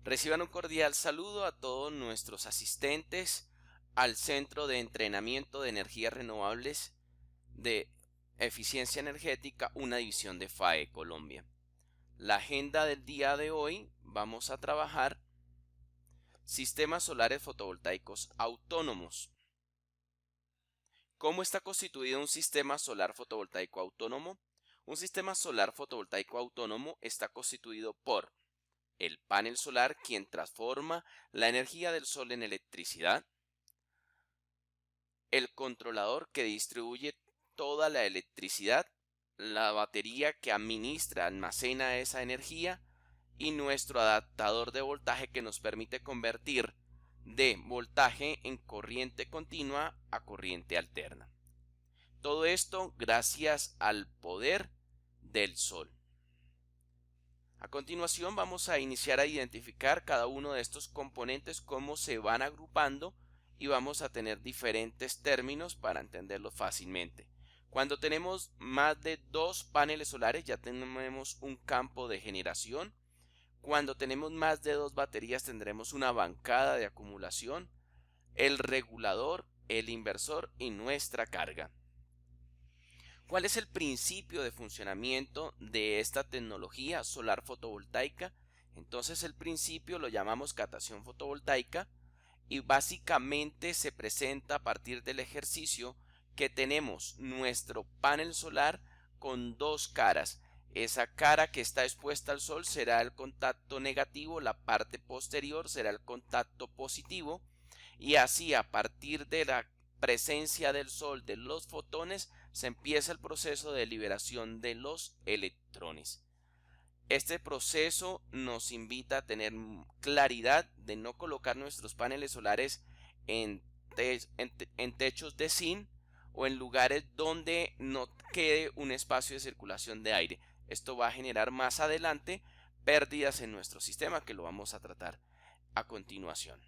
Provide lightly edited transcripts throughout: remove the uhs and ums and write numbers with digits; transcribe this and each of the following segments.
Reciban un cordial saludo a todos nuestros asistentes al Centro de Entrenamiento de Energías Renovables de Eficiencia Energética, una división de FAE Colombia. La agenda del día de hoy vamos a trabajar sistemas solares fotovoltaicos autónomos. ¿Cómo está constituido un sistema solar fotovoltaico autónomo? Un sistema solar fotovoltaico autónomo está constituido por el panel solar, quien transforma la energía del sol en electricidad, el controlador que distribuye toda la electricidad, la batería que almacena esa energía y nuestro adaptador de voltaje que nos permite convertir de voltaje en corriente continua a corriente alterna. Todo esto gracias al poder del sol. A continuación vamos a iniciar a identificar cada uno de estos componentes, cómo se van agrupando, y vamos a tener diferentes términos para entenderlo fácilmente. Cuando tenemos más de 2 paneles solares ya tenemos un campo de generación. Cuando tenemos más de 2 baterías tendremos una bancada de acumulación, el regulador, el inversor y nuestra carga. ¿Cuál es el principio de funcionamiento de esta tecnología solar fotovoltaica? Entonces el principio lo llamamos catación fotovoltaica y básicamente se presenta a partir del ejercicio que tenemos nuestro panel solar con dos caras. Esa cara que está expuesta al sol será el contacto negativo, la parte posterior será el contacto positivo, y así a partir de la presencia del sol de los fotones se empieza el proceso de liberación de los electrones. Este proceso nos invita a tener claridad de no colocar nuestros paneles solares en techos de zinc o en lugares donde no quede un espacio de circulación de aire. Esto va a generar más adelante pérdidas en nuestro sistema, que lo vamos a tratar a continuación.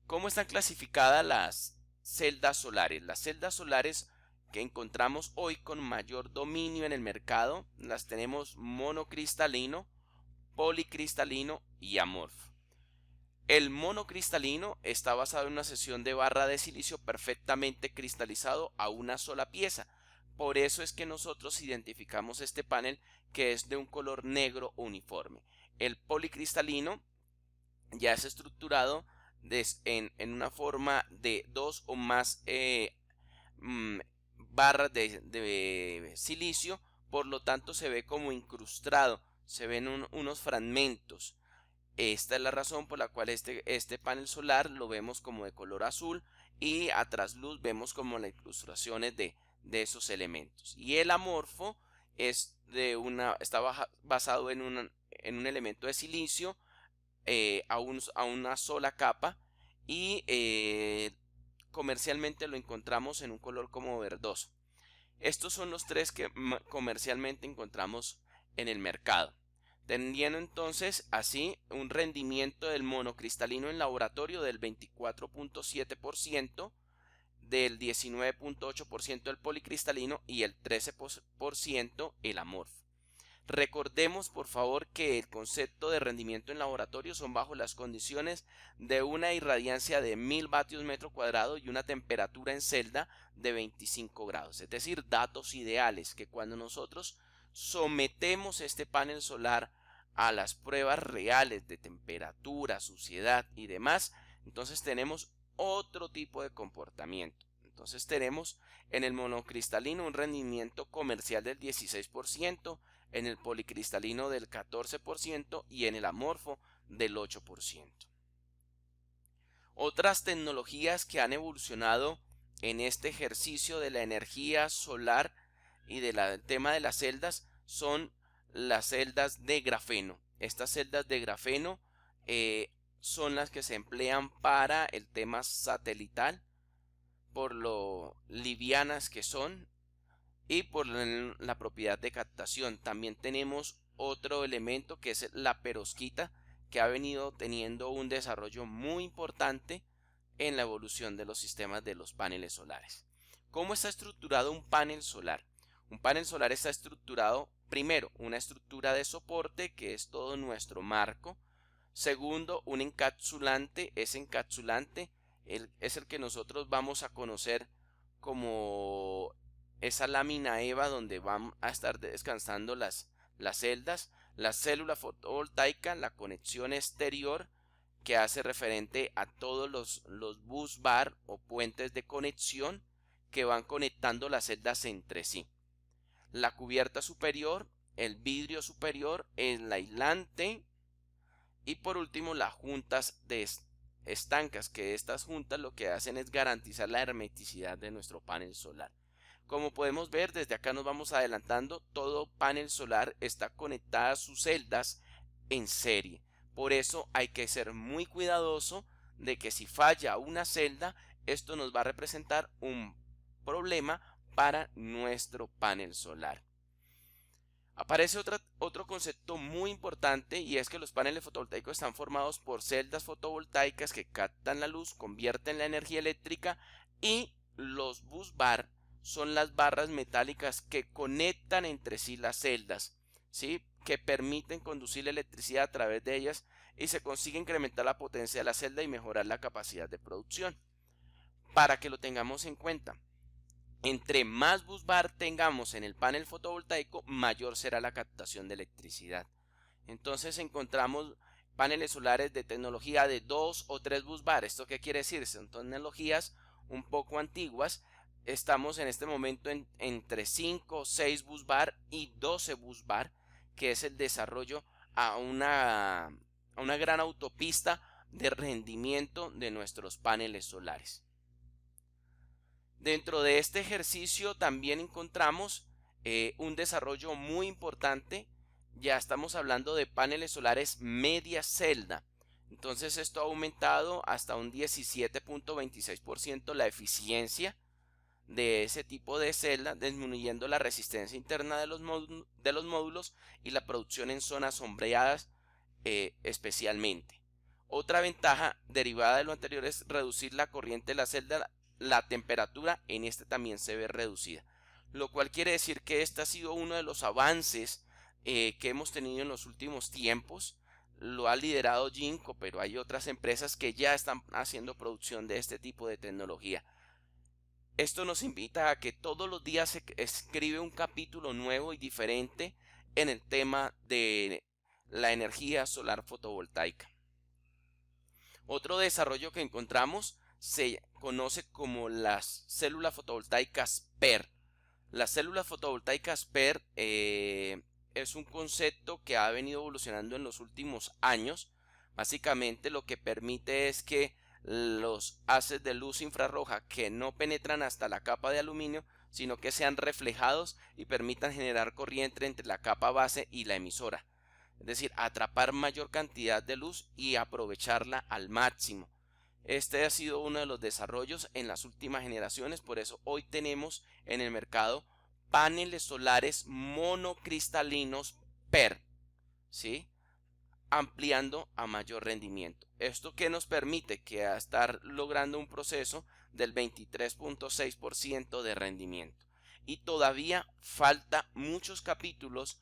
¿Cómo están clasificadas las celdas solares? Las celdas solares que encontramos hoy con mayor dominio en el mercado las tenemos monocristalino, policristalino y amorfo. El monocristalino está basado en una sección de barra de silicio perfectamente cristalizado a una sola pieza. Por eso es que nosotros identificamos este panel, que es de un color negro uniforme. El policristalino ya es estructurado en una forma de 2 o más barras de silicio, por lo tanto se ve como incrustado, se ven unos fragmentos. Esta es la razón por la cual este panel solar lo vemos como de color azul, y a trasluz vemos como las incrustaciones de esos elementos. Y el amorfo está basado en un elemento de silicio a una sola capa, y comercialmente lo encontramos en un color como verdoso. Estos son los tres que comercialmente encontramos en el mercado, teniendo entonces así un rendimiento del monocristalino en laboratorio del 24.7%, del 19.8% el policristalino y el 13% el amorfo. Recordemos por favor que el concepto de rendimiento en laboratorio son bajo las condiciones de una irradiancia de 1000 vatios metro cuadrado y una temperatura en celda de 25 grados, es decir, datos ideales que cuando nosotros sometemos este panel solar a las pruebas reales de temperatura, suciedad y demás, entonces tenemos otro tipo de comportamiento. Entonces tenemos en el monocristalino un rendimiento comercial del 16%, en el policristalino del 14% y en el amorfo del 8%. Otras tecnologías que han evolucionado en este ejercicio de la energía solar y del tema de las celdas son las celdas de grafeno. Estas celdas de grafeno son las que se emplean para el tema satelital, por lo livianas que son y por la propiedad de captación. También tenemos otro elemento que es la perovskita, que ha venido teniendo un desarrollo muy importante en la evolución de los sistemas de los paneles solares. ¿Cómo está estructurado un panel solar? Un panel solar está estructurado, primero, una estructura de soporte, que es todo nuestro marco. Segundo, un encapsulante. Ese encapsulante es el que nosotros vamos a conocer como esa lámina EVA donde van a estar descansando las celdas, la célula fotovoltaica, la conexión exterior que hace referente a todos los bus bar o puentes de conexión que van conectando las celdas entre sí. La cubierta superior, el vidrio superior, el aislante y por último las juntas de estancas, que estas juntas lo que hacen es garantizar la hermeticidad de nuestro panel solar. Como podemos ver, desde acá nos vamos adelantando, todo panel solar está conectado a sus celdas en serie. Por eso hay que ser muy cuidadoso de que si falla una celda, esto nos va a representar un problema para nuestro panel solar. Aparece otro concepto muy importante, y es que los paneles fotovoltaicos están formados por celdas fotovoltaicas que captan la luz, convierten la energía eléctrica, y los busbar son las barras metálicas que conectan entre sí las celdas, ¿sí? Que permiten conducir la electricidad a través de ellas y se consigue incrementar la potencia de la celda y mejorar la capacidad de producción. Para que lo tengamos en cuenta, entre más busbar tengamos en el panel fotovoltaico, mayor será la captación de electricidad. Entonces encontramos paneles solares de tecnología de 2 o 3 busbar. ¿Esto qué quiere decir? Son tecnologías un poco antiguas. Estamos en este momento entre 5, 6 busbar y 12 busbar, que es el desarrollo a una gran autopista de rendimiento de nuestros paneles solares. Dentro de este ejercicio también encontramos un desarrollo muy importante. Ya estamos hablando de paneles solares media celda. Entonces esto ha aumentado hasta un 17.26% la eficiencia de ese tipo de celda, disminuyendo la resistencia interna de los módulos y la producción en zonas sombreadas especialmente. Otra ventaja derivada de lo anterior es reducir la corriente de la celda. La temperatura en este también se ve reducida, lo cual quiere decir que este ha sido uno de los avances que hemos tenido en los últimos tiempos. Lo ha liderado Jinko, pero hay otras empresas que ya están haciendo producción de este tipo de tecnología. Esto nos invita a que todos los días se escribe un capítulo nuevo y diferente en el tema de la energía solar fotovoltaica. Otro desarrollo que encontramos se conoce como las células fotovoltaicas PER. Las células fotovoltaicas PER es un concepto que ha venido evolucionando en los últimos años. Básicamente lo que permite es que los haces de luz infrarroja que no penetran hasta la capa de aluminio, sino que sean reflejados y permitan generar corriente entre la capa base y la emisora. Es decir, atrapar mayor cantidad de luz y aprovecharla al máximo. Este ha sido uno de los desarrollos en las últimas generaciones, por eso hoy tenemos en el mercado paneles solares monocristalinos PER, ¿sí? Ampliando a mayor rendimiento. Esto que nos permite que a estar logrando un proceso del 23.6% de rendimiento. Y todavía falta muchos capítulos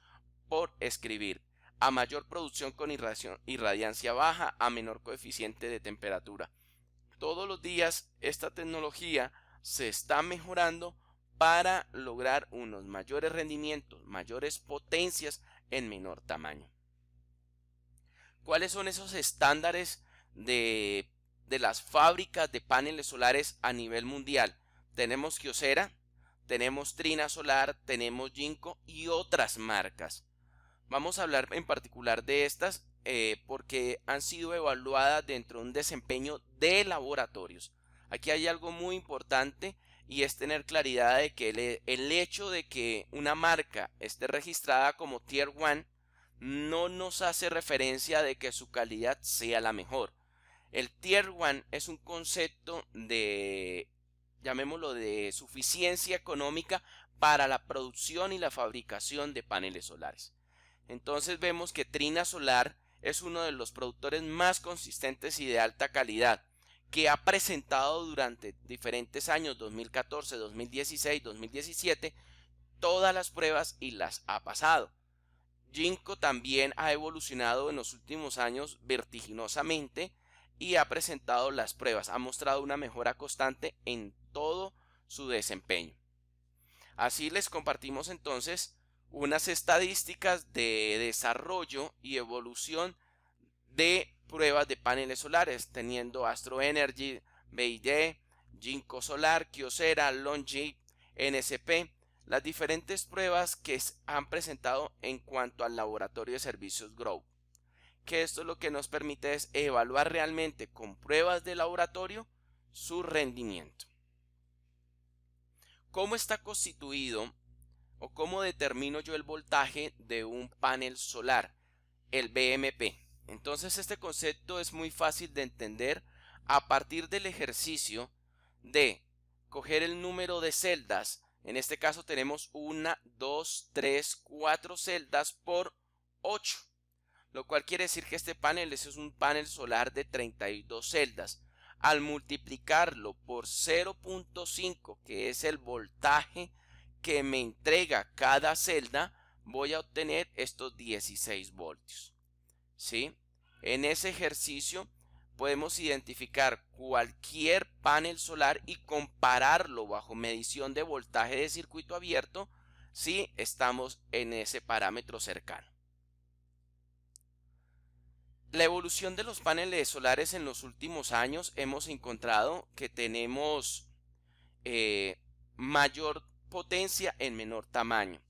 por escribir. A mayor producción con irradiancia baja, a menor coeficiente de temperatura. Todos los días esta tecnología se está mejorando para lograr unos mayores rendimientos, mayores potencias en menor tamaño. ¿Cuáles son esos estándares de las fábricas de paneles solares a nivel mundial? Tenemos Kyocera, tenemos Trina Solar, tenemos Jinko y otras marcas. Vamos a hablar en particular de estas porque han sido evaluadas dentro de un desempeño de laboratorios. Aquí hay algo muy importante, y es tener claridad de que el hecho de que una marca esté registrada como Tier 1 no nos hace referencia de que su calidad sea la mejor. El Tier 1 es un concepto de, llamémoslo, de suficiencia económica para la producción y la fabricación de paneles solares. Entonces vemos que Trina Solar es uno de los productores más consistentes y de alta calidad, que ha presentado durante diferentes años, 2014, 2016, 2017, todas las pruebas y las ha pasado. Jinko también ha evolucionado en los últimos años vertiginosamente y ha presentado las pruebas, ha mostrado una mejora constante en todo su desempeño. Así les compartimos entonces unas estadísticas de desarrollo y evolución de pruebas de paneles solares, teniendo Astro Energy, BID, Jinko Solar, Kyocera, LONGi, NSP, las diferentes pruebas que han presentado en cuanto al laboratorio de servicios Grow. Que esto lo que nos permite es evaluar realmente con pruebas de laboratorio su rendimiento. ¿Cómo está constituido o cómo determino yo el voltaje de un panel solar? El BMP. Entonces este concepto es muy fácil de entender a partir del ejercicio de coger el número de celdas. En este caso tenemos 1, 2, 3, 4 celdas por 8. Lo cual quiere decir que este panel es un panel solar de 32 celdas. Al multiplicarlo por 0.5, que es el voltaje que me entrega cada celda, voy a obtener estos 16 voltios. ¿Sí? En ese ejercicio podemos identificar cualquier panel solar y compararlo bajo medición de voltaje de circuito abierto si estamos en ese parámetro cercano. La evolución de los paneles solares en los últimos años hemos encontrado que tenemos mayor potencia en menor tamaño.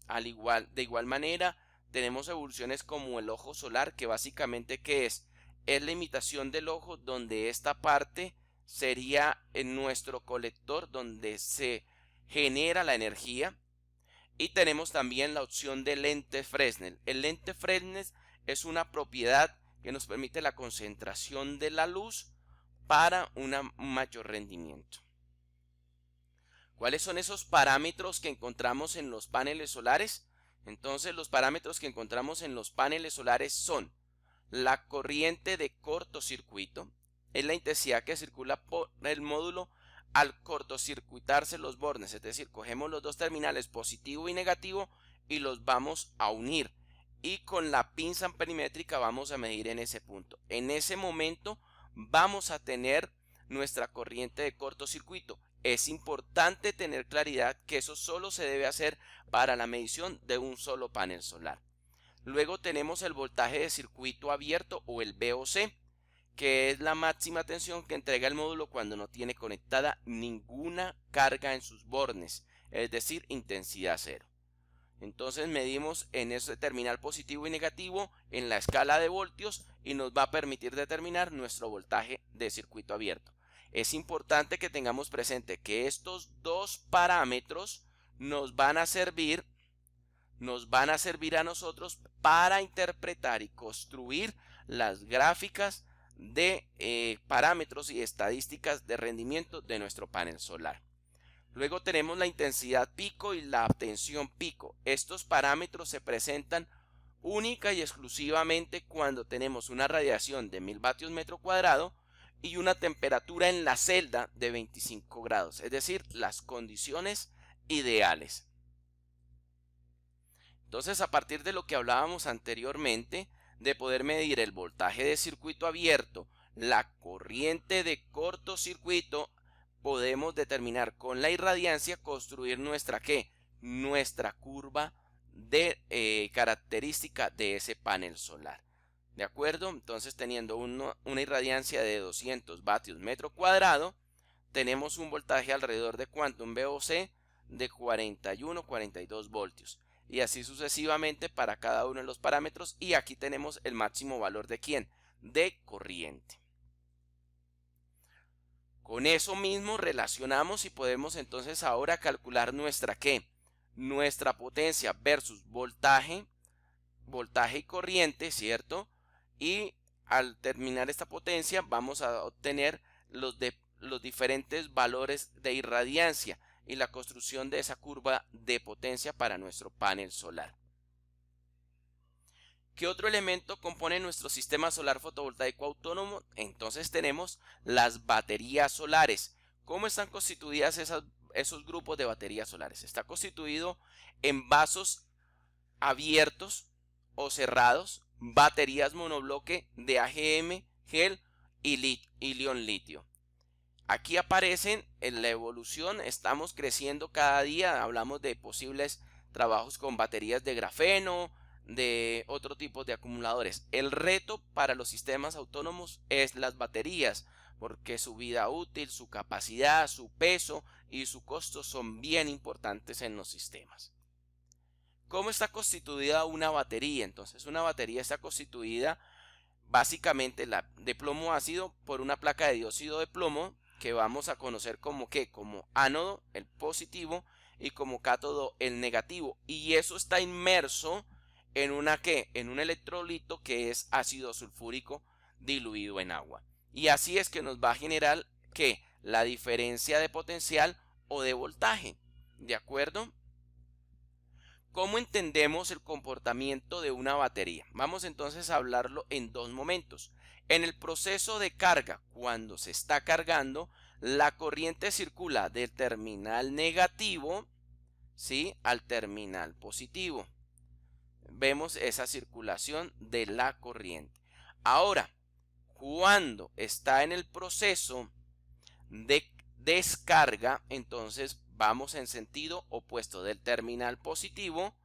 De igual manera, tenemos evoluciones como el ojo solar, que básicamente ¿qué es? Es la imitación del ojo, donde esta parte sería en nuestro colector donde se genera la energía. Y tenemos también la opción de lente Fresnel. El lente Fresnel es una propiedad que nos permite la concentración de la luz para un mayor rendimiento. ¿Cuáles son esos parámetros que encontramos en los paneles solares? Entonces los parámetros que encontramos en los paneles solares son la corriente de cortocircuito, es la intensidad que circula por el módulo al cortocircuitarse los bornes, es decir, cogemos los dos terminales positivo y negativo y los vamos a unir y con la pinza ampermétrica vamos a medir en ese punto. En ese momento vamos a tener nuestra corriente de cortocircuito. Es importante tener claridad que eso solo se debe hacer para la medición de un solo panel solar. Luego tenemos el voltaje de circuito abierto o el VOC, que es la máxima tensión que entrega el módulo cuando no tiene conectada ninguna carga en sus bornes, es decir, intensidad cero. Entonces medimos en ese terminal positivo y negativo en la escala de voltios y nos va a permitir determinar nuestro voltaje de circuito abierto. Es importante que tengamos presente que estos dos parámetros nos van a servir a nosotros para interpretar y construir las gráficas de parámetros y estadísticas de rendimiento de nuestro panel solar. Luego tenemos la intensidad pico y la tensión pico. Estos parámetros se presentan única y exclusivamente cuando tenemos una radiación de 1000 vatios metro cuadrado y una temperatura en la celda de 25 grados, es decir, las condiciones ideales. Entonces, a partir de lo que hablábamos anteriormente, de poder medir el voltaje de circuito abierto, la corriente de cortocircuito, podemos determinar con la irradiancia, construir nuestra curva de característica de ese panel solar. ¿De acuerdo? Entonces, teniendo una irradiancia de 200 vatios metro cuadrado, tenemos un voltaje alrededor de ¿cuánto? Un VOC de 41-42 voltios. Y así sucesivamente para cada uno de los parámetros. Y aquí tenemos el máximo valor de ¿quién? De corriente. Con eso mismo relacionamos y podemos entonces ahora calcular nuestra nuestra potencia versus voltaje y corriente, ¿cierto? Y al terminar esta potencia vamos a obtener los diferentes valores de irradiancia y la construcción de esa curva de potencia para nuestro panel solar. ¿Qué otro elemento compone nuestro sistema solar fotovoltaico autónomo? Entonces tenemos las baterías solares. ¿Cómo están constituidas esos grupos de baterías solares? Está constituido en vasos abiertos o cerrados, baterías monobloque de AGM, gel y ion litio. Aquí aparecen en la evolución, estamos creciendo cada día, hablamos de posibles trabajos con baterías de grafeno, de otro tipo de acumuladores. El reto para los sistemas autónomos es las baterías, porque su vida útil, su capacidad, su peso y su costo son bien importantes en los sistemas. ¿Cómo está constituida una batería? Entonces, una batería está constituida básicamente de plomo ácido por una placa de dióxido de plomo que vamos a conocer como como ánodo, el positivo, y como cátodo, el negativo. Y eso está inmerso en en un electrolito que es ácido sulfúrico diluido en agua. Y así es que nos va a generar la diferencia de potencial o de voltaje. ¿De acuerdo? ¿Cómo entendemos el comportamiento de una batería? Vamos entonces a hablarlo en dos momentos. En el proceso de carga, cuando se está cargando, la corriente circula del terminal negativo, ¿sí?, al terminal positivo. Vemos esa circulación de la corriente. Ahora, cuando está en el proceso de descarga, entonces vamos en sentido opuesto del terminal positivo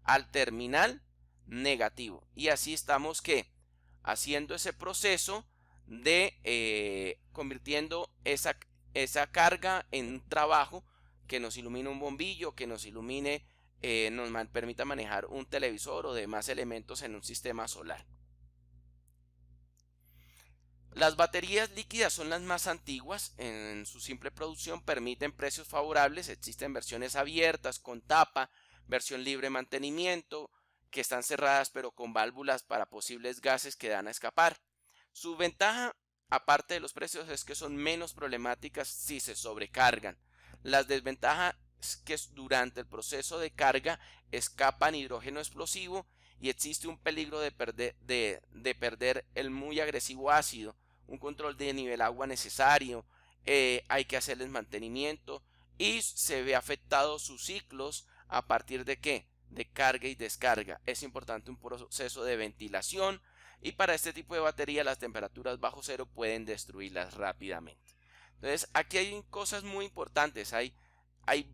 al terminal negativo. Y así estamos haciendo ese proceso de convirtiendo esa carga en un trabajo que nos ilumine un bombillo, que nos ilumine, nos permita manejar un televisor o demás elementos en un sistema solar. Las baterías líquidas son las más antiguas. En su simple producción permiten precios favorables. Existen versiones abiertas con tapa, versión libre de mantenimiento, que están cerradas pero con válvulas para posibles gases que dan a escapar. Su ventaja, aparte de los precios, es que son menos problemáticas si se sobrecargan. Las desventajas es que durante el proceso de carga escapan hidrógeno explosivo y existe un peligro de perder el muy agresivo ácido, un control de nivel agua necesario, hay que hacerles mantenimiento y se ve afectado sus ciclos a partir de carga y descarga. Es importante un proceso de ventilación y para este tipo de batería las temperaturas bajo cero pueden destruirlas rápidamente. Entonces aquí hay cosas muy importantes, hay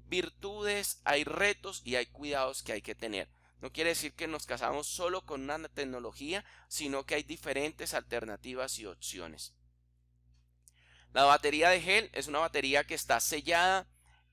virtudes, hay retos y hay cuidados que hay que tener. No quiere decir que nos casamos solo con una tecnología, sino que hay diferentes alternativas y opciones. La batería de gel es una batería que está sellada.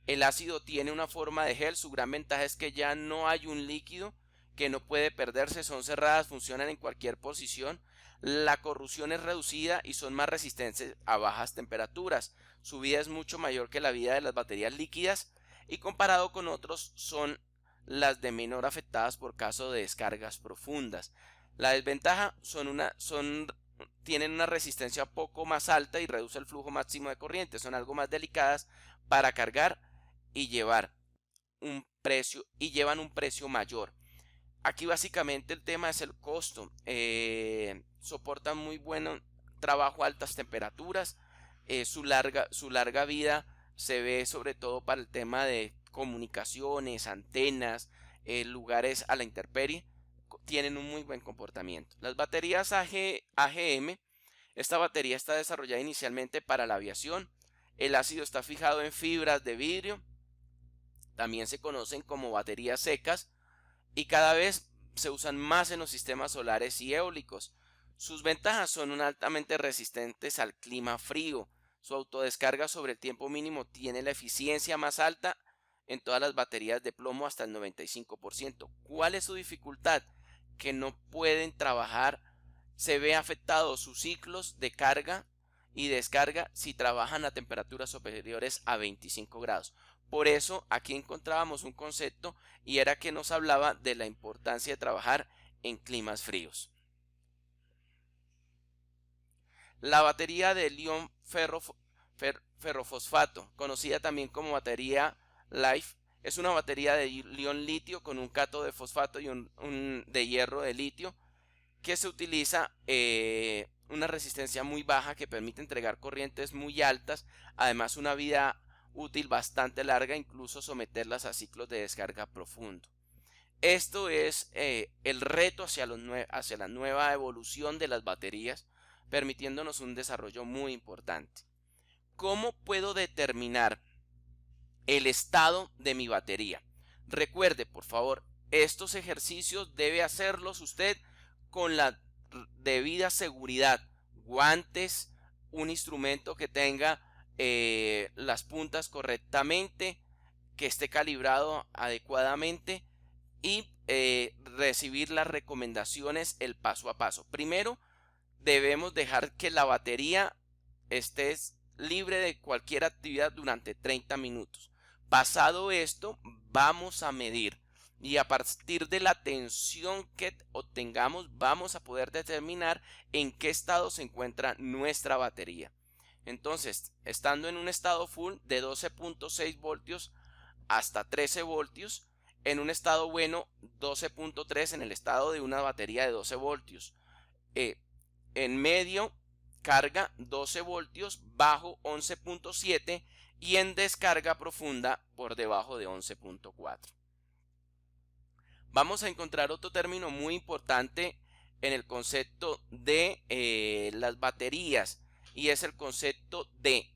El ácido tiene una forma de gel. Su gran ventaja es que ya no hay un líquido que no puede perderse. Son cerradas, funcionan en cualquier posición. La corrosión es reducida y son más resistentes a bajas temperaturas. Su vida es mucho mayor que la vida de las baterías líquidas y comparado con otros son las de menor afectadas por caso de descargas profundas. La desventaja tienen una resistencia poco más alta y reduce el flujo máximo de corriente. Son algo más delicadas para cargar y llevan un precio mayor. Aquí básicamente el tema es el costo. Soportan muy buen trabajo a altas temperaturas. Su larga vida se ve sobre todo para el tema de comunicaciones, antenas, lugares a la intemperie. Tienen un muy buen comportamiento. Las baterías AGM, esta batería está desarrollada inicialmente para la aviación. El ácido está fijado en fibras de vidrio. También se conocen como baterías secas y cada vez se usan más en los sistemas solares y eólicos. Sus ventajas son altamente resistentes al clima frío. Su autodescarga sobre el tiempo mínimo tiene la eficiencia más alta en todas las baterías de plomo hasta el 95%. ¿Cuál es su dificultad? Que no pueden trabajar, se ve afectados sus ciclos de carga y descarga si trabajan a temperaturas superiores a 25 grados. Por eso aquí encontrábamos un concepto y era que nos hablaba de la importancia de trabajar en climas fríos. La batería de litio ferrofosfato, conocida también como batería LIFE, es una batería de ion litio con un cátodo de fosfato y un de hierro de litio que se utiliza una resistencia muy baja que permite entregar corrientes muy altas, además una vida útil bastante larga, incluso someterlas a ciclos de descarga profundo. Esto es el reto hacia la nueva evolución de las baterías, permitiéndonos un desarrollo muy importante. ¿Cómo puedo determinar el estado de mi batería? Recuerde, por favor, estos ejercicios debe hacerlos usted con la debida seguridad, guantes, un instrumento que tenga las puntas correctamente, que esté calibrado adecuadamente y recibir las recomendaciones el paso a paso. Primero, debemos dejar que la batería esté libre de cualquier actividad durante 30 minutos. Pasado esto, vamos a medir y a partir de la tensión que obtengamos vamos a poder determinar en qué estado se encuentra nuestra batería. Entonces, estando en un estado full de 12.6 voltios hasta 13 voltios, en un estado bueno 12.3 en el estado de una batería de 12 voltios. En medio, carga 12 voltios, bajo 11.7 y en descarga profunda por debajo de 11.4. Vamos a encontrar otro término muy importante en el concepto de las baterías y es el concepto de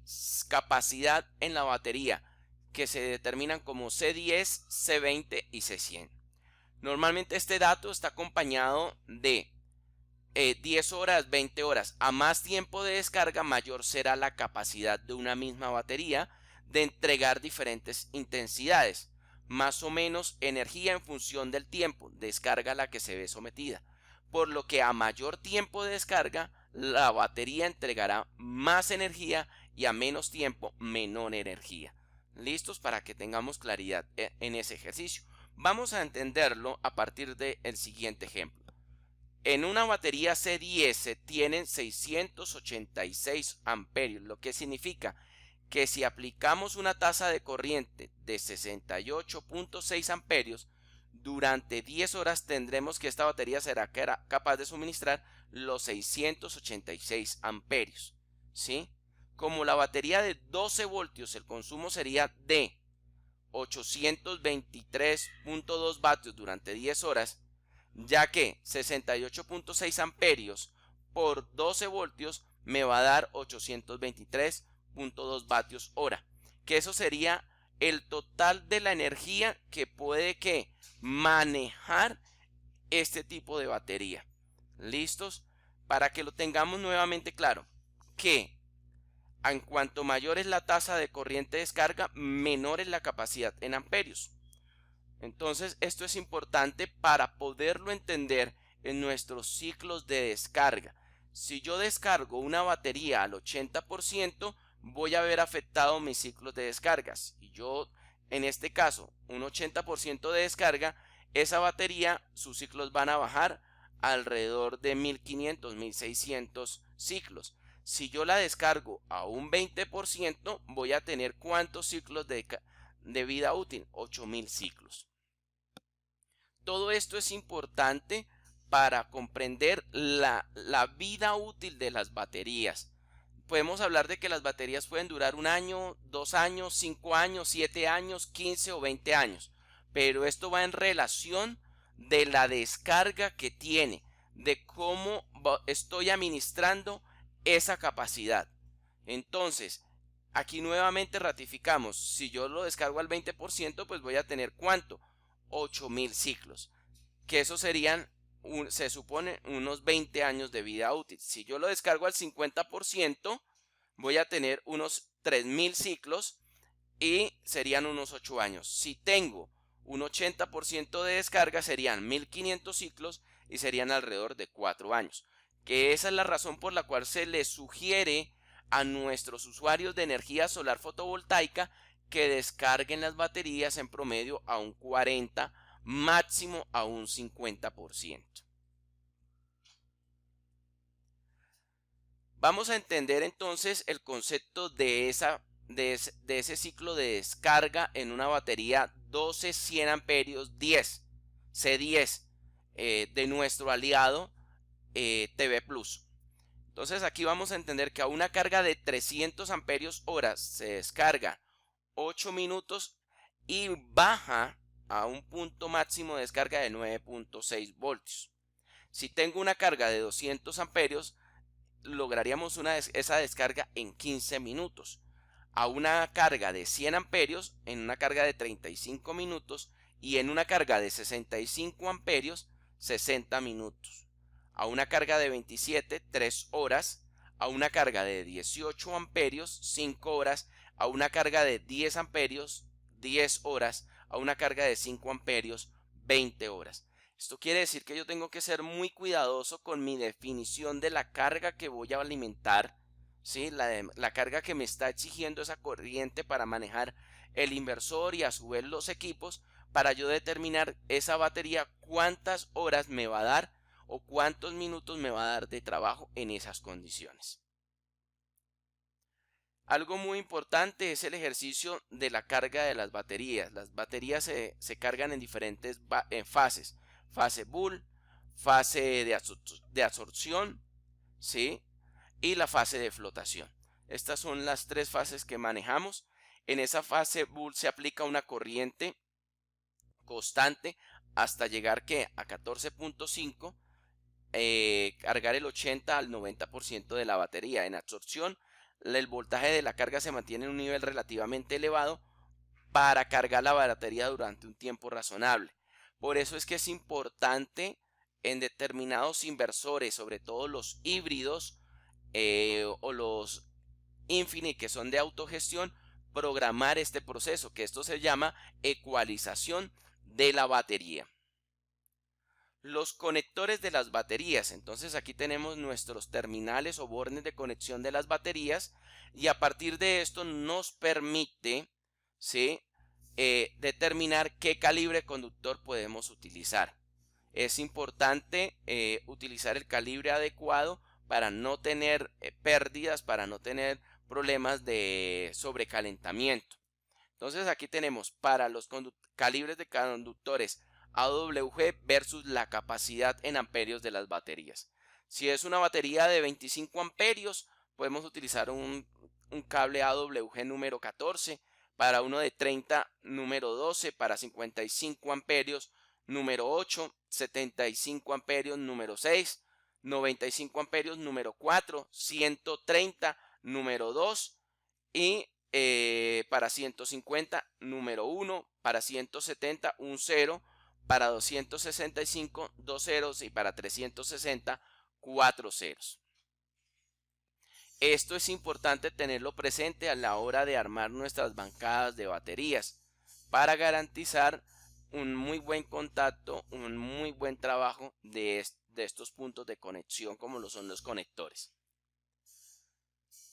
capacidad en la batería, que se determinan como C10, C20 y C100. Normalmente este dato está acompañado de 10 horas, 20 horas. A más tiempo de descarga, mayor será la capacidad de una misma batería de entregar diferentes intensidades, más o menos energía en función del tiempo de descarga a la que se ve sometida. Por lo que a mayor tiempo de descarga, la batería entregará más energía y a menos tiempo, menor energía. ¿Listos? Para que tengamos claridad en ese ejercicio. Vamos a entenderlo a partir del siguiente ejemplo. En una batería C10 tienen 686 amperios, lo que significa que si aplicamos una tasa de corriente de 68.6 amperios, durante 10 horas tendremos que esta batería será capaz de suministrar los 686 amperios, ¿sí? Como la batería de 12 voltios, el consumo sería de 823.2 vatios durante 10 horas, ya que 68.6 amperios por 12 voltios me va a dar 823.2 vatios hora, que eso sería el total de la energía que puede manejar este tipo de batería. ¿Listos? Para que lo tengamos nuevamente claro, que en cuanto mayor es la tasa de corriente de descarga, menor es la capacidad en amperios. Entonces, esto es importante para poderlo entender en nuestros ciclos de descarga. Si yo descargo una batería al 80%, voy a ver afectado mis ciclos de descargas. Y yo, en este caso, un 80% de descarga, esa batería, sus ciclos van a bajar alrededor de 1500, 1600 ciclos. Si yo la descargo a un 20%, voy a tener ¿cuántos ciclos de vida útil? 8000 ciclos. Todo esto es importante para comprender la vida útil de las baterías. Podemos hablar de que las baterías pueden durar 1 año, 2 años, 5 años, 7 años, 15 o 20 años. Pero esto va en relación de la descarga que tiene, de cómo estoy administrando esa capacidad. Entonces, aquí nuevamente ratificamos, si yo lo descargo al 20%, pues voy a tener ¿cuánto? 8000 ciclos, que eso serían, se supone, unos 20 años de vida útil. Si yo lo descargo al 50%, voy a tener unos 3000 ciclos y serían unos 8 años. Si tengo un 80% de descarga, serían 1500 ciclos y serían alrededor de 4 años. Que esa es la razón por la cual se les sugiere a nuestros usuarios de energía solar fotovoltaica que descarguen las baterías en promedio a un 40%, máximo a un 50%. Vamos a entender entonces el concepto de ese ciclo de descarga en una batería 12-100 amperios 10, C10, de nuestro aliado TV Plus. Entonces aquí vamos a entender que a una carga de 300 amperios hora se descarga 8 minutos y baja a un punto máximo de descarga de 9.6 voltios. Si tengo una carga de 200 amperios, lograríamos esa descarga en 15 minutos. A una carga de 100 amperios en una carga de 35 minutos y en una carga de 65 amperios 60 minutos. A una carga de 27, 3 horas. A una carga de 18 amperios, 5 horas. A una carga de 10 amperios, 10 horas. A una carga de 5 amperios, 20 horas. Esto quiere decir que yo tengo que ser muy cuidadoso con mi definición de la carga que voy a alimentar, ¿sí? La carga que me está exigiendo esa corriente para manejar el inversor y a su vez los equipos, para yo determinar esa batería cuántas horas me va a dar o cuántos minutos me va a dar de trabajo en esas condiciones. Algo muy importante es el ejercicio de la carga de las baterías. Las baterías se cargan en diferentes fases. Fase Bull, fase de absorción, ¿sí? Y la fase de flotación. Estas son las tres fases que manejamos. En esa fase Bull se aplica una corriente constante hasta llegar a 14.5, cargar el 80 al 90% de la batería. En absorción, el voltaje de la carga se mantiene en un nivel relativamente elevado para cargar la batería durante un tiempo razonable. Por eso es que es importante en determinados inversores, sobre todo los híbridos o los Infinite, que son de autogestión, programar este proceso, que esto se llama ecualización de la batería. Los conectores de las baterías. Entonces aquí tenemos nuestros terminales o bornes de conexión de las baterías, y a partir de esto nos permite, ¿sí?, determinar qué calibre conductor podemos utilizar. Es importante utilizar el calibre adecuado para no tener pérdidas, para no tener problemas de sobrecalentamiento. Entonces aquí tenemos para los calibres de conductores AWG versus la capacidad en amperios de las baterías. Si es una batería de 25 amperios, podemos utilizar un cable AWG número 14, para uno de 30 número 12, para 55 amperios número 8, 75 amperios número 6, 95 amperios número 4, 130 número 2 y para 150 número 1, para 170 un 0, para 265 2 ceros y para 360 4 ceros. Esto es importante tenerlo presente a la hora de armar nuestras bancadas de baterías para garantizar un muy buen contacto, un muy buen trabajo de estos puntos de conexión como lo son los conectores.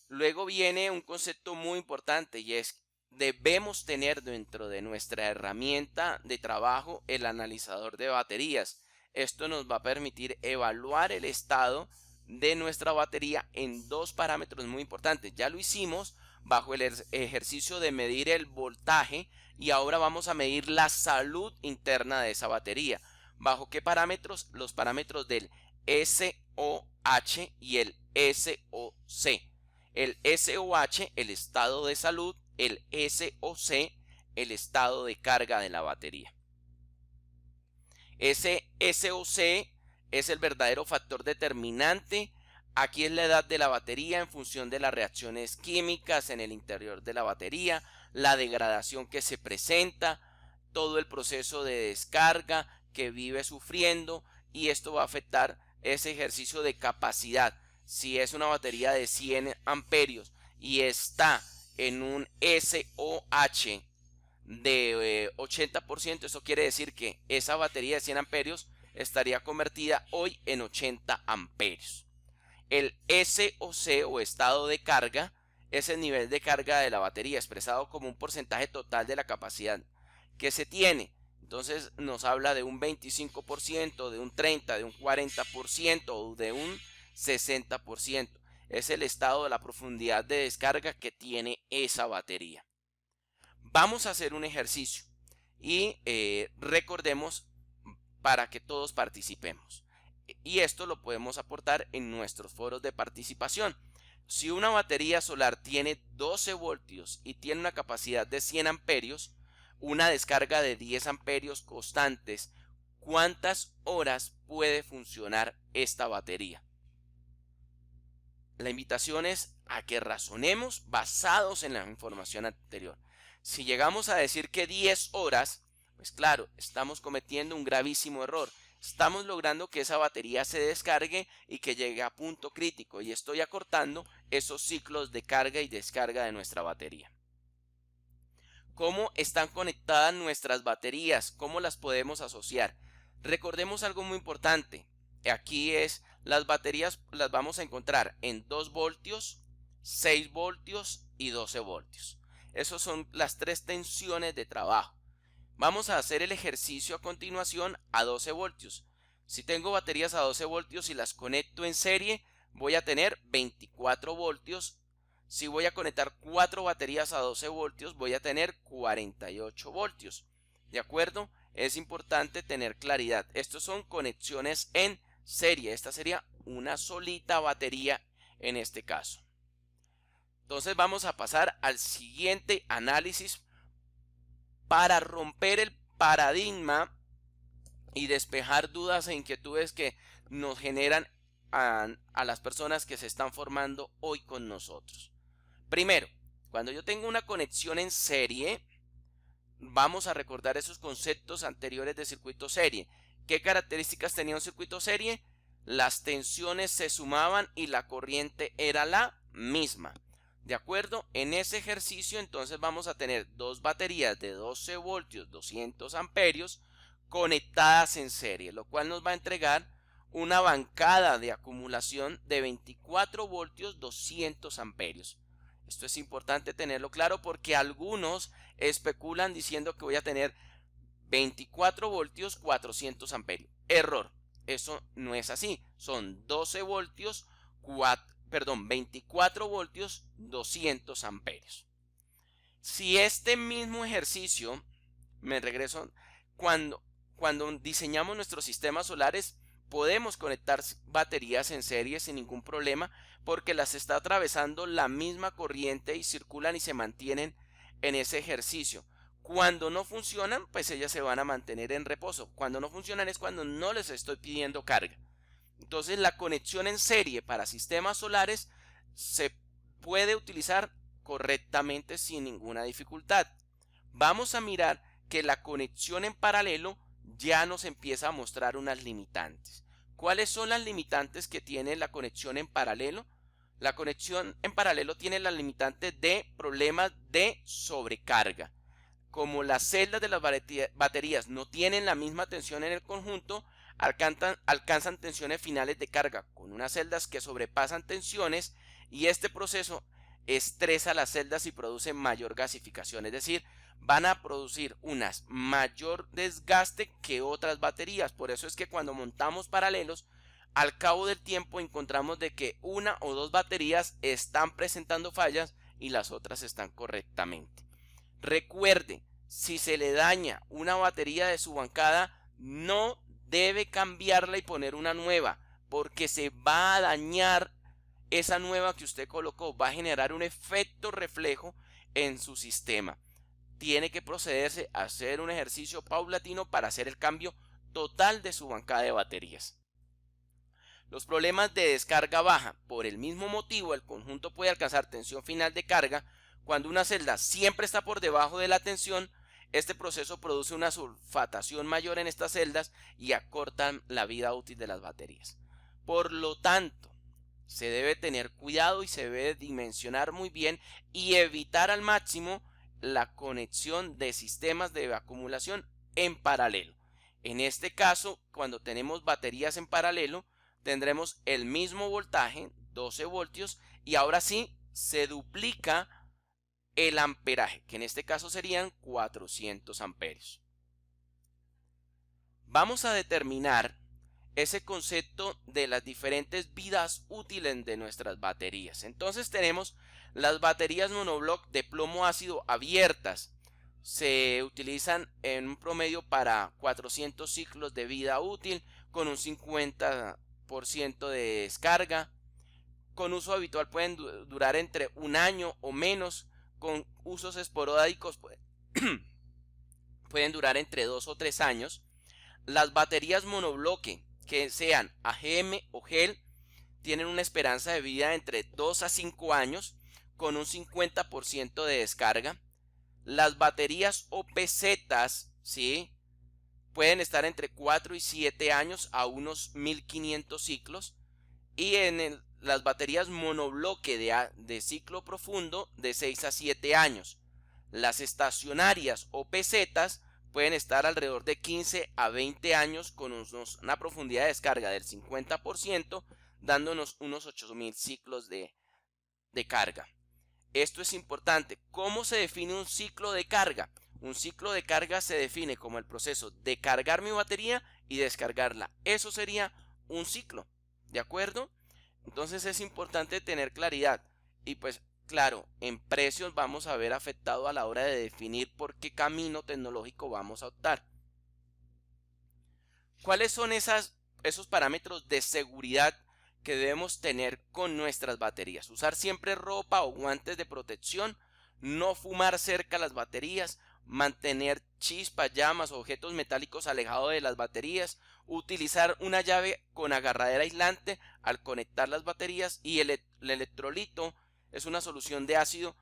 Luego viene un concepto muy importante y es: debemos tener dentro de nuestra herramienta de trabajo el analizador de baterías. Esto nos va a permitir evaluar el estado de nuestra batería en dos parámetros muy importantes. Ya lo hicimos bajo el ejercicio de medir el voltaje y ahora vamos a medir la salud interna de esa batería. ¿Bajo qué parámetros? Los parámetros del SOH y el SOC. El SOH, el estado de salud; el SOC, el estado de carga de la batería. Ese SOC es el verdadero factor determinante. Aquí es la edad de la batería en función de las reacciones químicas en el interior de la batería, la degradación que se presenta, todo el proceso de descarga que vive sufriendo, y esto va a afectar ese ejercicio de capacidad. Si es una batería de 100 amperios y está en un SOH de 80%, eso quiere decir que esa batería de 100 amperios estaría convertida hoy en 80 amperios. El SOC o estado de carga es el nivel de carga de la batería expresado como un porcentaje total de la capacidad que se tiene. Entonces nos habla de un 25%, de un 30%, de un 40% o de un 60%. Es el estado de la profundidad de descarga que tiene esa batería. Vamos a hacer un ejercicio y recordemos para que todos participemos. Y esto lo podemos aportar en nuestros foros de participación. Si una batería solar tiene 12 voltios y tiene una capacidad de 100 amperios, una descarga de 10 amperios constantes, ¿cuántas horas puede funcionar esta batería? La invitación es a que razonemos basados en la información anterior. Si llegamos a decir que 10 horas, pues claro, estamos cometiendo un gravísimo error. Estamos logrando que esa batería se descargue y que llegue a punto crítico, y estoy acortando esos ciclos de carga y descarga de nuestra batería. ¿Cómo están conectadas nuestras baterías? ¿Cómo las podemos asociar? Recordemos algo muy importante. Aquí las baterías las vamos a encontrar en 2 voltios, 6 voltios y 12 voltios. Esas son las 3 tensiones de trabajo. Vamos a hacer el ejercicio a continuación a 12 voltios. Si tengo baterías a 12 voltios y las conecto en serie, voy a tener 24 voltios. Si voy a conectar 4 baterías a 12 voltios, voy a tener 48 voltios. ¿De acuerdo? Es importante tener claridad. Estos son conexiones en serie. Esta sería una solita batería en este caso. Entonces vamos a pasar al siguiente análisis para romper el paradigma y despejar dudas e inquietudes que nos generan a las personas que se están formando hoy con nosotros. Primero, cuando yo tengo una conexión en serie, vamos a recordar esos conceptos anteriores de circuito serie. ¿Qué características tenía un circuito serie? Las tensiones se sumaban y la corriente era la misma. ¿De acuerdo? En ese ejercicio entonces vamos a tener 2 baterías de 12 voltios, 200 amperios conectadas en serie, lo cual nos va a entregar una bancada de acumulación de 24 voltios, 200 amperios. Esto es importante tenerlo claro porque algunos especulan diciendo que voy a tener 24 voltios, 400 amperios. Error. Eso no es así. Son 12 voltios, 24 voltios, 200 amperios. Si este mismo ejercicio, me regreso, cuando diseñamos nuestros sistemas solares, podemos conectar baterías en serie sin ningún problema porque las está atravesando la misma corriente y circulan y se mantienen en ese ejercicio. Cuando no funcionan, pues ellas se van a mantener en reposo. Cuando no funcionan es cuando no les estoy pidiendo carga. Entonces la conexión en serie para sistemas solares se puede utilizar correctamente sin ninguna dificultad. Vamos a mirar que la conexión en paralelo ya nos empieza a mostrar unas limitantes. ¿Cuáles son las limitantes que tiene la conexión en paralelo? La conexión en paralelo tiene la limitante de problemas de sobrecarga. Como las celdas de las baterías no tienen la misma tensión en el conjunto, alcanzan tensiones finales de carga con unas celdas que sobrepasan tensiones, y este proceso estresa las celdas y produce mayor gasificación, es decir, van a producir unas mayor desgaste que otras baterías. Por eso es que cuando montamos paralelos, al cabo del tiempo encontramos de que una o dos baterías están presentando fallas y las otras están correctamente. Recuerde, si se le daña una batería de su bancada, no debe cambiarla y poner una nueva, porque se va a dañar esa nueva que usted colocó, va a generar un efecto reflejo en su sistema. Tiene que procederse a hacer un ejercicio paulatino para hacer el cambio total de su bancada de baterías. Los problemas de descarga baja. Por el mismo motivo, el conjunto puede alcanzar tensión final de carga. Cuando una celda siempre está por debajo de la tensión, este proceso produce una sulfatación mayor en estas celdas y acortan la vida útil de las baterías. Por lo tanto, se debe tener cuidado y se debe dimensionar muy bien y evitar al máximo la conexión de sistemas de acumulación en paralelo. En este caso, cuando tenemos baterías en paralelo, tendremos el mismo voltaje, 12 voltios, y ahora sí se duplica el amperaje, que en este caso serían 400 amperios. Vamos a determinar ese concepto de las diferentes vidas útiles de nuestras baterías. Entonces tenemos las baterías monobloc de plomo ácido abiertas. Se utilizan en un promedio para 400 ciclos de vida útil con un 50% de descarga. Con uso habitual pueden durar entre un año o menos. Con usos esporádicos pueden durar entre 2 o 3 años. Las baterías monobloque, que sean AGM o GEL, tienen una esperanza de vida entre 2 a 5 años con un 50% de descarga. Las baterías OPZ, ¿sí?, pueden estar entre 4 y 7 años a unos 1500 ciclos. Y las baterías monobloque de ciclo profundo de 6 a 7 años. Las estacionarias o pesetas pueden estar alrededor de 15 a 20 años con una profundidad de descarga del 50%, dándonos unos 8000 ciclos de carga. Esto es importante. ¿Cómo se define un ciclo de carga? Un ciclo de carga se define como el proceso de cargar mi batería y descargarla. Eso sería un ciclo, ¿de acuerdo? Entonces es importante tener claridad. Y pues claro, en precios vamos a ver afectado a la hora de definir por qué camino tecnológico vamos a optar. ¿Cuáles son esos parámetros de seguridad que debemos tener con nuestras baterías? Usar siempre ropa o guantes de protección, no fumar cerca las baterías, mantener chispas, llamas o objetos metálicos alejados de las baterías, utilizar una llave con agarradera aislante al conectar las baterías, y el electrolito es una solución de ácido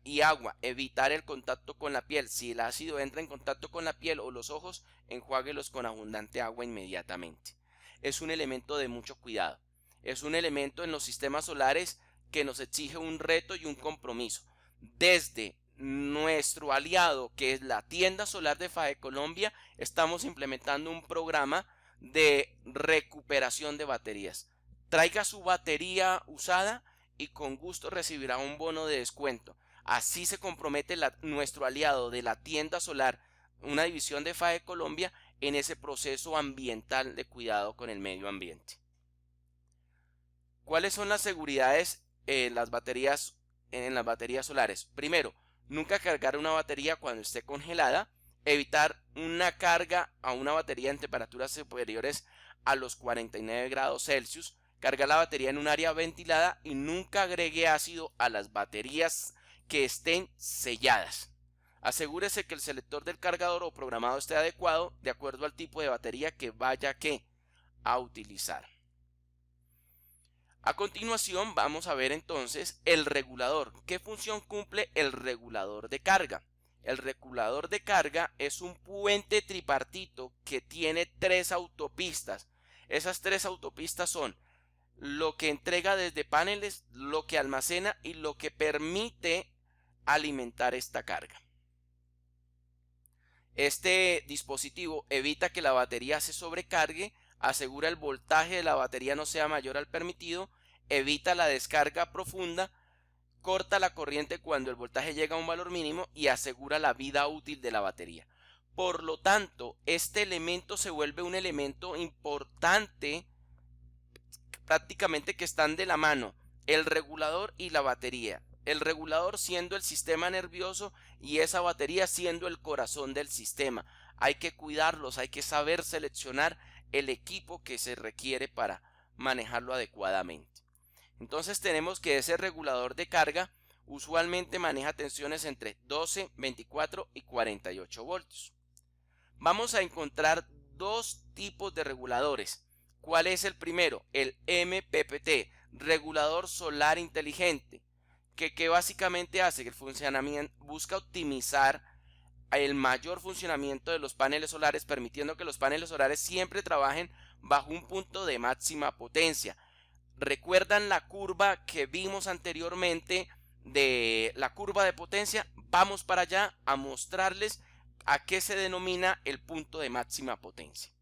y agua. Evitar el contacto con la piel. Si el ácido entra en contacto con la piel o los ojos, enjuáguelos con abundante agua inmediatamente. Es un elemento de mucho cuidado. Es un elemento en los sistemas solares que nos exige un reto y un compromiso. Desde nuestro aliado, que es la tienda solar de FAE Colombia, estamos implementando un programa de recuperación de baterías. Traiga su batería usada y con gusto recibirá un bono de descuento. Así se compromete nuestro aliado de la tienda solar, una división de FAE Colombia, en ese proceso ambiental de cuidado con el medio ambiente. ¿Cuáles son las seguridades en las baterías solares? Primero, nunca cargar una batería cuando esté congelada. Evitar una carga a una batería en temperaturas superiores a los 49 grados Celsius. Cargar la batería en un área ventilada y nunca agregue ácido a las baterías que estén selladas. Asegúrese que el selector del cargador o programado esté adecuado de acuerdo al tipo de batería que vaya a utilizar. A continuación vamos a ver entonces el regulador. ¿Qué función cumple el regulador de carga? El regulador de carga es un puente tripartito que tiene 3 autopistas. Esas 3 autopistas son lo que entrega desde paneles, lo que almacena y lo que permite alimentar esta carga. Este dispositivo evita que la batería se sobrecargue, asegura el voltaje de la batería no sea mayor al permitido, evita la descarga profunda, corta la corriente cuando el voltaje llega a un valor mínimo y asegura la vida útil de la batería. Por lo tanto, este elemento se vuelve un elemento importante, prácticamente que están de la mano, el regulador y la batería. El regulador siendo el sistema nervioso y esa batería siendo el corazón del sistema. Hay que cuidarlos, hay que saber seleccionar el equipo que se requiere para manejarlo adecuadamente. Entonces tenemos que ese regulador de carga usualmente maneja tensiones entre 12, 24 y 48 voltios. Vamos a encontrar dos tipos de reguladores. ¿Cuál es el primero? El MPPT, regulador solar inteligente, que básicamente hace que el funcionamiento busca optimizar el mayor funcionamiento de los paneles solares, permitiendo que los paneles solares siempre trabajen bajo un punto de máxima potencia. ¿Recuerdan la curva que vimos anteriormente de la curva de potencia? Vamos para allá a mostrarles a qué se denomina el punto de máxima potencia.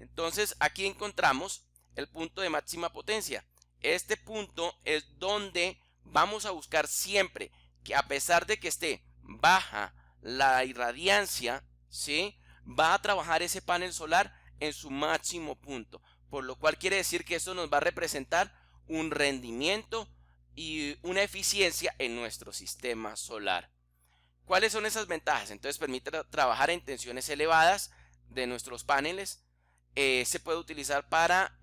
Entonces aquí encontramos el punto de máxima potencia. Este punto es donde vamos a buscar siempre que, a pesar de que esté baja la irradiancia, ¿sí?, va a trabajar ese panel solar en su máximo punto, por lo cual quiere decir que esto nos va a representar un rendimiento y una eficiencia en nuestro sistema solar. ¿Cuáles son esas ventajas? Entonces permite trabajar en tensiones elevadas de nuestros paneles. Se puede utilizar para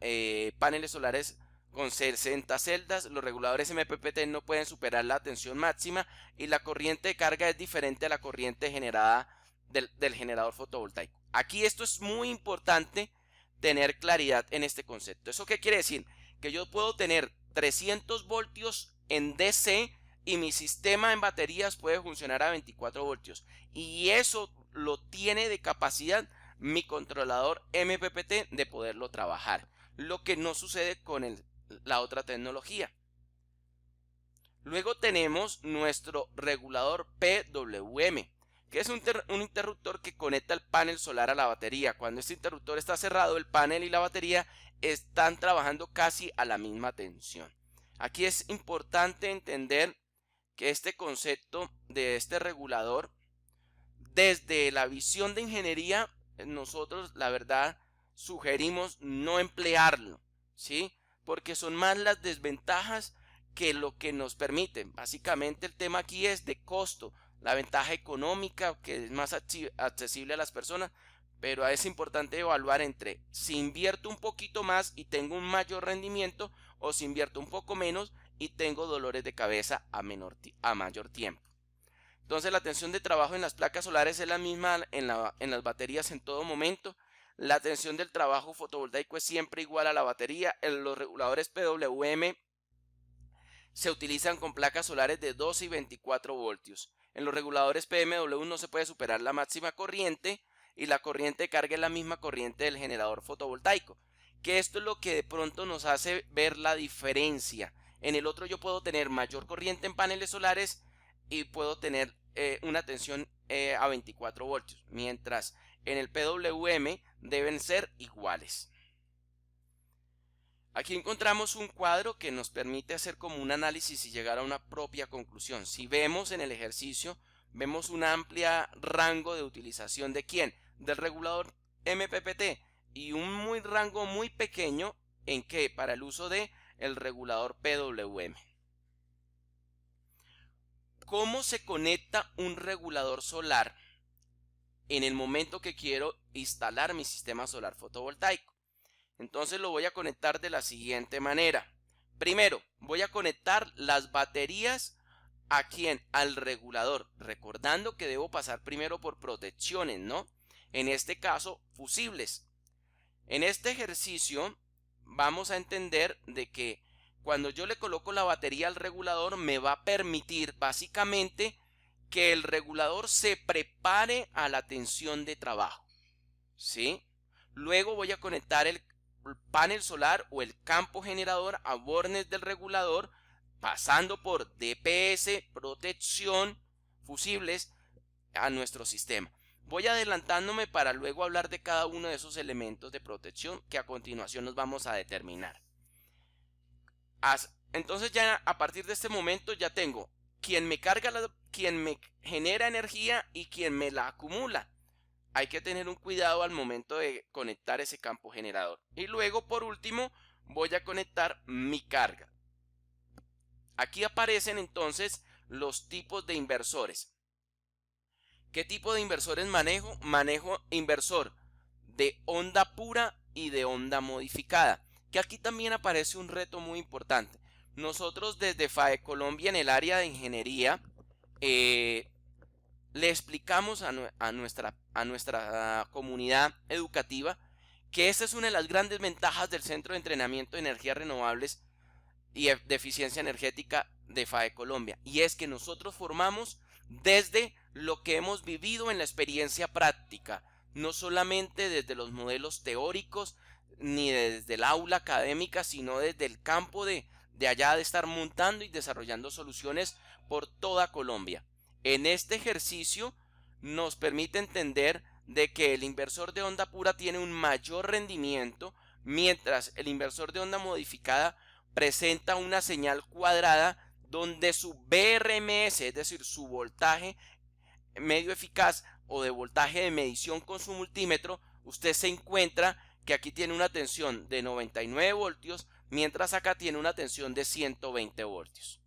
paneles solares con 60 celdas, los reguladores MPPT no pueden superar la tensión máxima y la corriente de carga es diferente a la corriente generada del generador fotovoltaico. Aquí esto es muy importante tener claridad en este concepto. ¿Eso qué quiere decir? Que yo puedo tener 300 voltios en DC y mi sistema en baterías puede funcionar a 24 voltios. Y eso lo tiene de capacidad mi controlador MPPT de poderlo trabajar. Lo que no sucede con la otra tecnología. Luego tenemos nuestro regulador PWM, que es un interruptor que conecta el panel solar a la batería. Cuando este interruptor está cerrado, el panel y la batería están trabajando casi a la misma tensión. Aquí es importante entender que este concepto de este regulador, desde la visión de ingeniería, nosotros la verdad sugerimos no emplearlo, ¿sí? Porque son más las desventajas que lo que nos permite. Básicamente el tema aquí es de costo, la ventaja económica que es más accesible a las personas, pero es importante evaluar entre si invierto un poquito más y tengo un mayor rendimiento o si invierto un poco menos y tengo dolores de cabeza a mayor tiempo. Entonces la tensión de trabajo en las placas solares es la misma en las baterías en todo momento. La tensión del trabajo fotovoltaico es siempre igual a la batería. Los reguladores PWM se utilizan con placas solares de 12 y 24 voltios. En los reguladores PMW no se puede superar la máxima corriente y la corriente de carga es la misma corriente del generador fotovoltaico. Que esto es lo que de pronto nos hace ver la diferencia. En el otro yo puedo tener mayor corriente en paneles solares y puedo tener una tensión a 24 voltios, mientras en el PWM deben ser iguales. Aquí encontramos un cuadro que nos permite hacer como un análisis y llegar a una propia conclusión. Si vemos en el ejercicio, vemos un amplio rango de utilización de ¿quién? Del regulador MPPT y un rango muy pequeño en que para el uso de el regulador PWM. ¿Cómo se conecta un regulador solar en el momento que quiero instalar mi sistema solar fotovoltaico? Entonces lo voy a conectar de la siguiente manera. Primero, voy a conectar las baterías ¿a quién? Al regulador, recordando que debo pasar primero por protecciones, ¿no? En este caso, fusibles. En este ejercicio vamos a entender de que cuando yo le coloco la batería al regulador me va a permitir básicamente que el regulador se prepare a la tensión de trabajo, ¿sí? Luego voy a conectar el panel solar o el campo generador a bornes del regulador pasando por DPS, protección, fusibles a nuestro sistema. Voy adelantándome para luego hablar de cada uno de esos elementos de protección que a continuación nos vamos a determinar. Entonces ya a partir de este momento ya tengo quien me carga, quien me genera energía y quien me la acumula. Hay que tener un cuidado al momento de conectar ese campo generador. Y luego por último voy a conectar mi carga. Aquí aparecen entonces los tipos de inversores. ¿Qué tipo de inversores manejo? Manejo inversor de onda pura y de onda modificada. Que aquí también aparece un reto muy importante. Nosotros desde FAE Colombia en el área de ingeniería le explicamos a nuestra comunidad educativa que esta es una de las grandes ventajas del Centro de Entrenamiento de Energías Renovables y de Eficiencia Energética de FAE Colombia, y es que nosotros formamos desde lo que hemos vivido en la experiencia práctica, no solamente desde los modelos teóricos ni desde el aula académica, sino desde el campo de allá de estar montando y desarrollando soluciones por toda Colombia. En este ejercicio nos permite entender de que el inversor de onda pura tiene un mayor rendimiento, mientras el inversor de onda modificada presenta una señal cuadrada donde su BRMS, es decir, su voltaje medio eficaz o de voltaje de medición con su multímetro, usted se encuentra que aquí tiene una tensión de 99 voltios, mientras acá tiene una tensión de 120 voltios.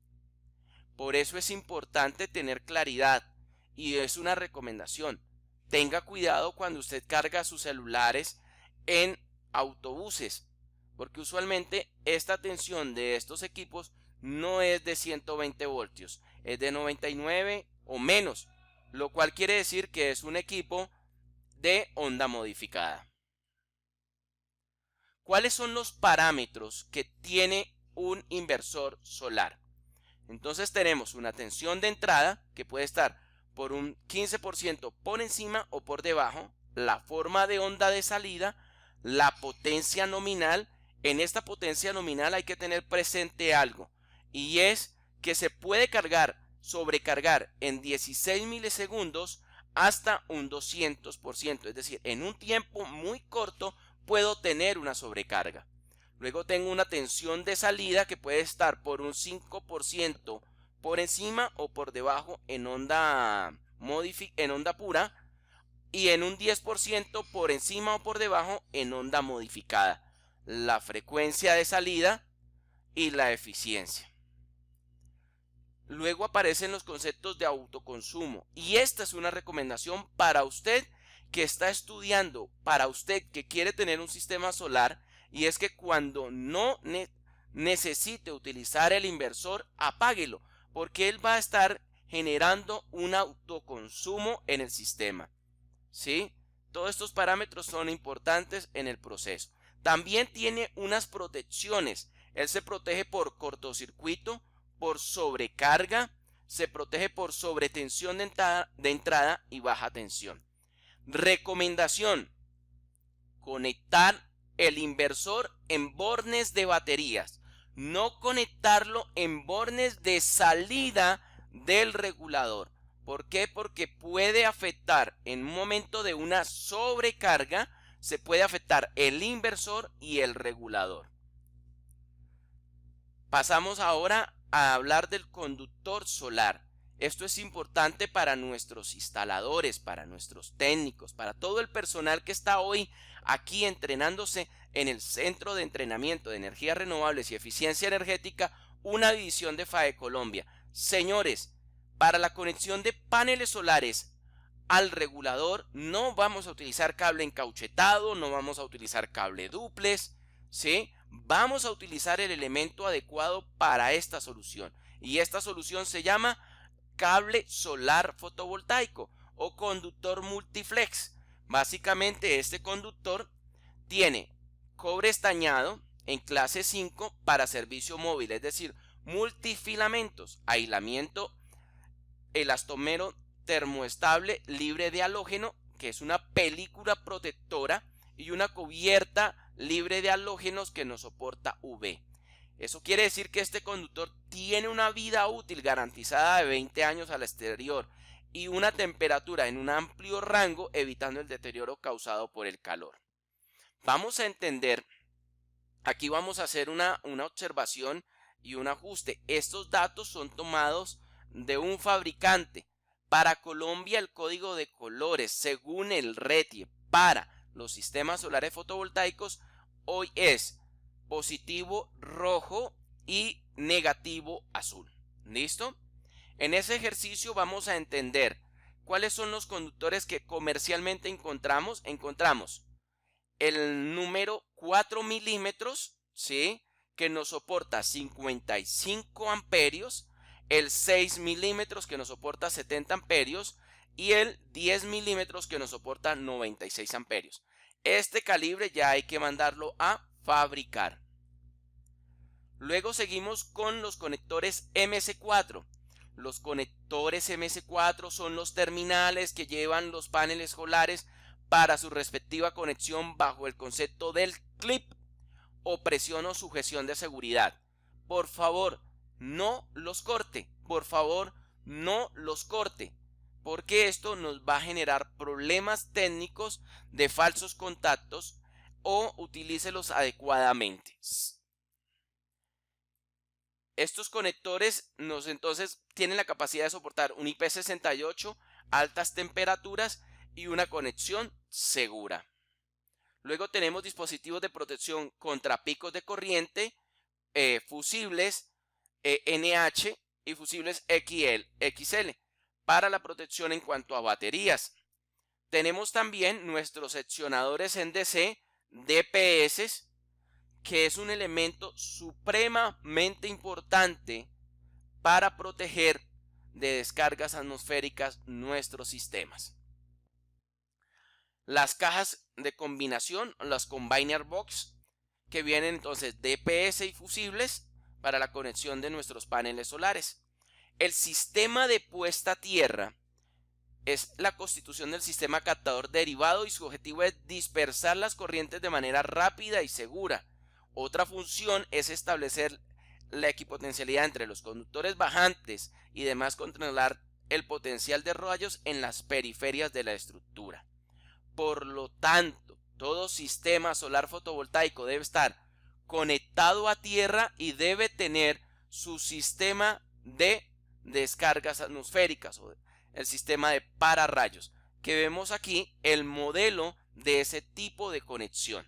Por eso es importante tener claridad y es una recomendación. Tenga cuidado cuando usted carga sus celulares en autobuses porque usualmente esta tensión de estos equipos no es de 120 voltios, es de 99 o menos, lo cual quiere decir que es un equipo de onda modificada. ¿Cuáles son los parámetros que tiene un inversor solar? Entonces tenemos una tensión de entrada que puede estar por un 15% por encima o por debajo, la forma de onda de salida, la potencia nominal. En esta potencia nominal hay que tener presente algo, y es que se puede sobrecargar en 16 milisegundos hasta un 200%, es decir, en un tiempo muy corto puedo tener una sobrecarga. Luego tengo una tensión de salida que puede estar por un 5% por encima o por debajo en onda pura, y en un 10% por encima o por debajo en onda modificada. La frecuencia de salida y la eficiencia. Luego aparecen los conceptos de autoconsumo, y esta es una recomendación para usted que está estudiando, para usted que quiere tener un sistema solar, y es que cuando no necesite utilizar el inversor, apáguelo, porque él va a estar generando un autoconsumo en el sistema. ¿Sí? Todos estos parámetros son importantes en el proceso. También tiene unas protecciones. Él se protege por cortocircuito, por sobrecarga, se protege por sobretensión de entrada y baja tensión. Recomendación: conectar el inversor en bornes de baterías, no conectarlo en bornes de salida del regulador. ¿Por qué? Porque puede afectar en un momento de una sobrecarga, se puede afectar el inversor y el regulador. Pasamos ahora a hablar del conductor solar. Esto es importante para nuestros instaladores, para nuestros técnicos, para todo el personal que está hoy aquí entrenándose en el Centro de Entrenamiento de Energías Renovables y Eficiencia Energética, una división de FAE Colombia. Señores, para la conexión de paneles solares al regulador no vamos a utilizar cable encauchetado, no vamos a utilizar cable dúplex, ¿sí? Vamos a utilizar el elemento adecuado para esta solución, y esta solución se llama cable solar fotovoltaico o conductor multiflex. Básicamente este conductor tiene cobre estañado en clase 5 para servicio móvil, es decir, multifilamentos, aislamiento elastomero termoestable libre de halógeno, que es una película protectora, y una cubierta libre de halógenos que no soporta UV. Eso quiere decir que este conductor tiene una vida útil garantizada de 20 años al exterior y una temperatura en un amplio rango, evitando el deterioro causado por el calor. Vamos a entender, aquí vamos a hacer una observación y un ajuste. Estos datos son tomados de un fabricante. Para Colombia, el código de colores según el RETIE para los sistemas solares fotovoltaicos hoy es positivo rojo y negativo azul. ¿Listo? En ese ejercicio vamos a entender cuáles son los conductores que comercialmente encontramos. Encontramos el número 4 milímetros, ¿sí?, que nos soporta 55 amperios, el 6 milímetros que nos soporta 70 amperios y el 10 milímetros que nos soporta 96 amperios. Este calibre ya hay que mandarlo a fabricar. Luego seguimos con los conectores MS4. Los conectores MS4 son los terminales que llevan los paneles solares para su respectiva conexión bajo el concepto del clip o presión o sujeción de seguridad. Por favor, no los corte. Por favor, no los corte, porque esto nos va a generar problemas técnicos de falsos contactos, o utilícelos adecuadamente. Estos conectores entonces tienen la capacidad de soportar un IP68, altas temperaturas y una conexión segura. Luego tenemos dispositivos de protección contra picos de corriente, fusibles NH y fusibles XL para la protección en cuanto a baterías. Tenemos también nuestros seccionadores en DC DPS, que es un elemento supremamente importante para proteger de descargas atmosféricas nuestros sistemas. Las cajas de combinación, las combiner box, que vienen entonces DPS y fusibles para la conexión de nuestros paneles solares. El sistema de puesta a tierra es la constitución del sistema captador derivado y su objetivo es dispersar las corrientes de manera rápida y segura. Otra función es establecer la equipotencialidad entre los conductores bajantes y demás, controlar el potencial de rayos en las periferias de la estructura. Por lo tanto, todo sistema solar fotovoltaico debe estar conectado a tierra y debe tener su sistema de descargas atmosféricas o el sistema de pararrayos, que vemos aquí el modelo de ese tipo de conexión.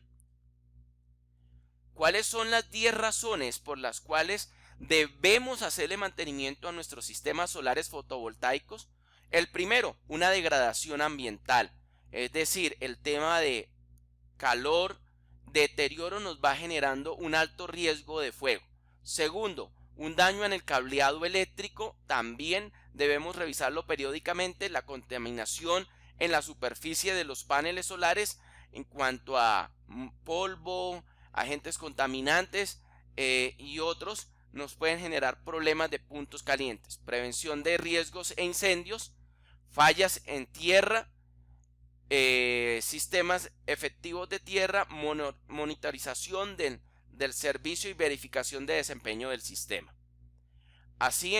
¿Cuáles son las 10 razones por las cuales debemos hacerle mantenimiento a nuestros sistemas solares fotovoltaicos? El primero, una degradación ambiental, es decir, el tema de calor, deterioro nos va generando un alto riesgo de fuego. Segundo, un daño en el cableado eléctrico, también debemos revisarlo periódicamente, la contaminación en la superficie de los paneles solares en cuanto a polvo, agentes contaminantes y otros nos pueden generar problemas de puntos calientes. Prevención de riesgos e incendios, fallas en tierra, sistemas efectivos de tierra, monitorización del servicio y verificación de desempeño del sistema. Así